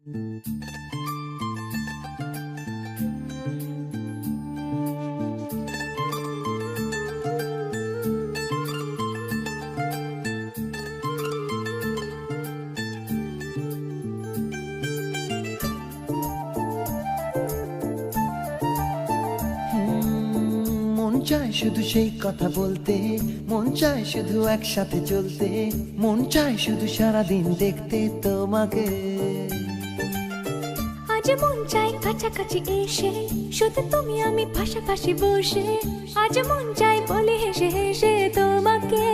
মন চায় শুধু সেই কথা বলতে, মন চায় শুধু একসাথে চলতে, মন চায় শুধু সারাদিন দেখতে তোমাকে। আজ মন চাই কাছাকাছি এসে, শুধু তুমি আমি পাশাপাশি বসে, আজ মন চাই বলে হেসে হেসে তোমাকে।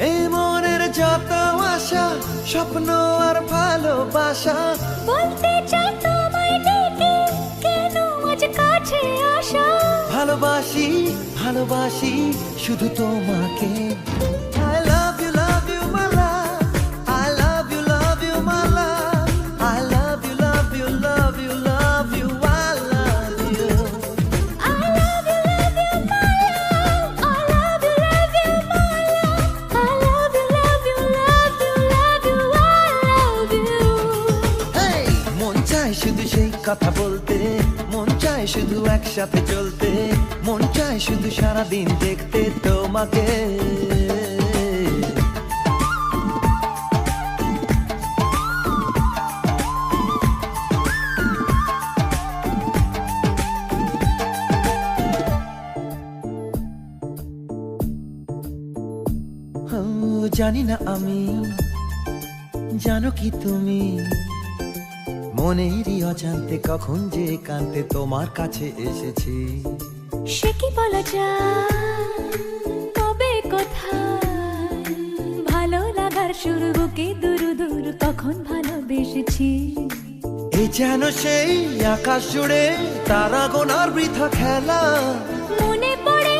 এই মনের যত আশা, স্বপ্ন আর ভালোবাসা, বলতে চাই তোমায় ডেকে, কেন আজ কাছে আসা। ভালোবাসি ভালোবাসি শুধু তোমাকে। I love you my love, I love you my love, I love you love you love you love you, I love you. I love you my love, I love you my love, I love you love you love you love you, I love you. Hey! মন চায় শুধু সেই কথা বলতে, মন চায় শুধু একসাথে চলতে, মন চায় শুধু সারাদিন দেখতে তোমাকে। জানি না আমি, জানো কি তুমি, মনেরই অজান্তে কখন যে কান্তে তোমার কাছে এসেছি। সে কি বলা যায়, তবে কোথায় ভালো লাগার শুরু, বুকে দূর দূর কখন ভালোবেসেছি। এ যেন সেই আকাশ জুড়ে তারা গোনার বৃথা খেলা, মনে পড়ে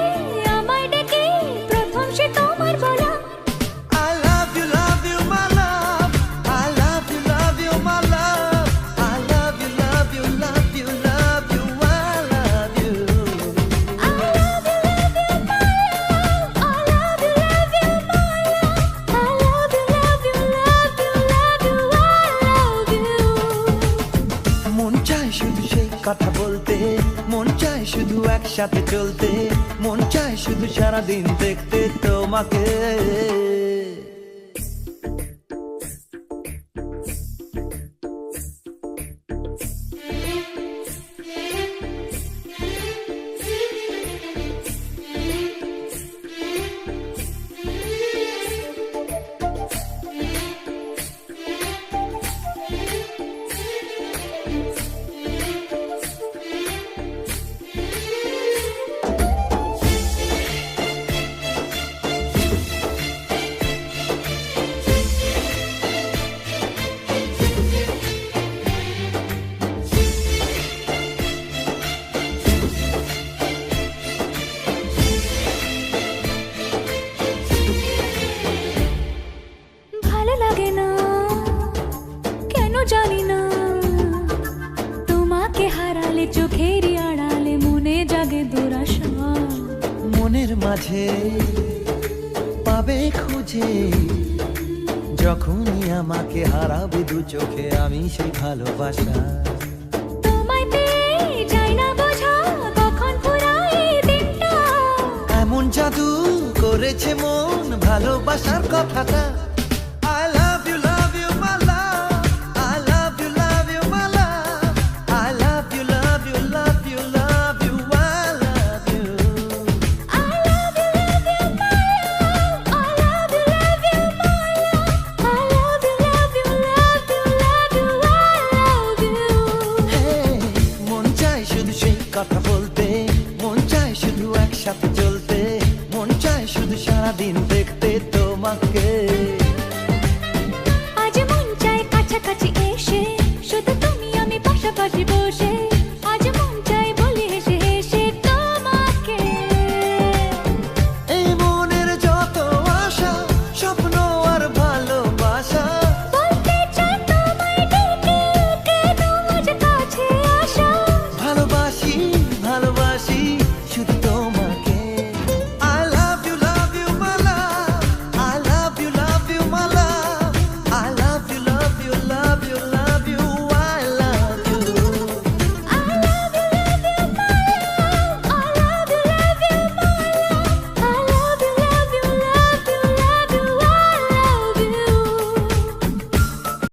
আমায় ডেকে প্রথম সে তোমার বলা। I love you my love, I love you my love, I love you love you love you love you, I love you. I love you my love, I love you my love, I love you love you love you love you, I love you. মন চায় শুধু সেই কথা বলতে, মন চায় শুধু একসাথে চলতে, মন চায় শুধু সারাদিন দেখতে তোমাকে। ভালো লাগে না কেন জানি না, তোমাকে হারালে চোখেরই আড়ালে মনে জাগে দুরাশা। মনের মাঝে পাবে খুঁজে, যখনই আমাকে হারাবে দু চোখে আমি সেই ভালোবাসা। তোমায় পেয়ে যাই না বোঝা, কখন ফুরায় দিনটা। এমন জাদু করেছে মন ভালোবাসার কথাটা।